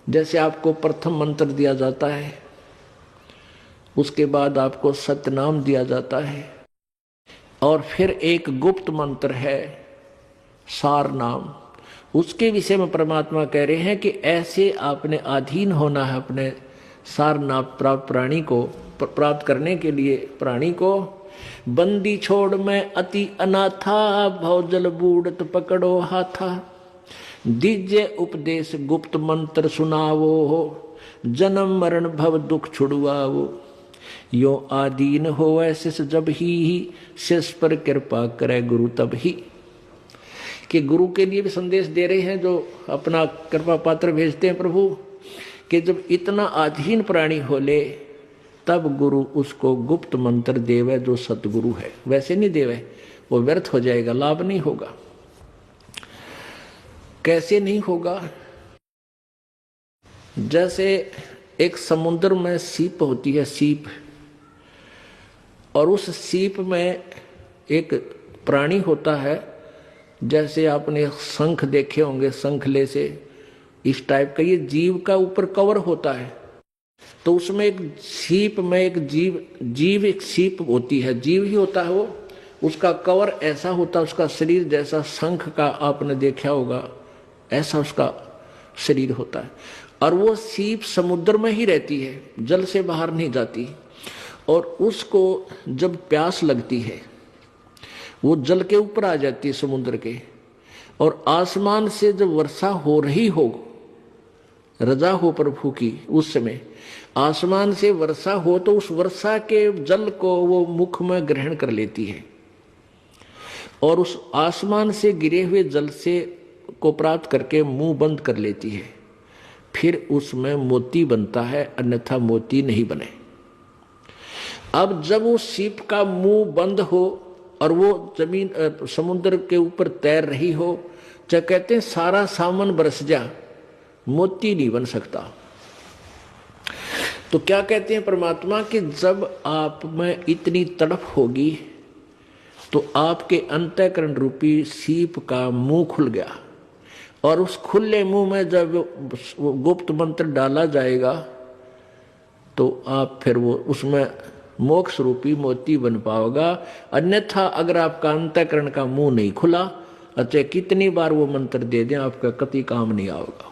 जैसे आपको प्रथम मंत्र दिया जाता है, उसके बाद आपको सत्यनाम दिया जाता है, और फिर एक गुप्त मंत्र है सार नाम। उसके विषय में परमात्मा कह रहे हैं कि ऐसे आपने अधीन होना है अपने सार नाम प्राप्त प्राणी को प्राप्त करने के लिए। प्राणी को बंदी छोड़ मैं अति अनाथा, भवजल बूढ़त पकड़ो हाथा। दीजे उपदेश गुप्त मंत्र सुनावो हो, जन्म मरण भव दुख छुड़वाओ। यो आदीन हो ऐसे जब ही शेष पर कृपा करे गुरु तब ही। कि गुरु के लिए भी संदेश दे रहे हैं जो अपना कृपा पात्र भेजते हैं प्रभु, कि जब इतना अधीन प्राणी हो ले तब गुरु उसको गुप्त मंत्र देवे जो सतगुरु है। वैसे नहीं देवे, वो व्यर्थ हो जाएगा, लाभ नहीं होगा। कैसे नहीं होगा? जैसे एक समुद्र में सीप होती है, सीप, और उस सीप में एक प्राणी होता है, जैसे आपने शंख देखे होंगे, शंखले से इस टाइप का ये जीव का ऊपर कवर होता है। तो उसमें एक सीप में एक जीव एक सीप होती है, जीव ही होता है वो, उसका कवर ऐसा होता है, उसका शरीर जैसा शंख का आपने देखा होगा, ऐसा उसका शरीर होता है। और वो सीप समुद्र में ही रहती है, जल से बाहर नहीं जाती। और उसको जब प्यास लगती है वो जल के ऊपर आ जाती है, समुद्र के, और आसमान से जब वर्षा हो रही हो, रजा हो प्रभु की, उस समय आसमान से वर्षा हो तो उस वर्षा के जल को वो मुख में ग्रहण कर लेती है, और उस आसमान से गिरे हुए जल से को प्राप्त करके मुंह बंद कर लेती है। फिर उसमें मोती बनता है, अन्यथा मोती नहीं बने। अब जब उस सीप का मुंह बंद हो और वो जमीन समुद्र के ऊपर तैर रही हो, चाहे कहते हैं सारा सामान बरस जा, मोती नहीं बन सकता। तो क्या कहते हैं परमात्मा कि जब आप में इतनी तड़प होगी तो आपके अंतःकरण रूपी सीप का मुंह खुल गया, और उस खुले मुंह में जब वो गुप्त मंत्र डाला जाएगा तो आप फिर वो उसमें मोक्ष रूपी मोती बन पाओगा। अन्यथा अगर आपका अंतःकरण का मुंह नहीं खुला, अच्छा कितनी बार वो मंत्र दे दें, आपका कति काम नहीं आओगा।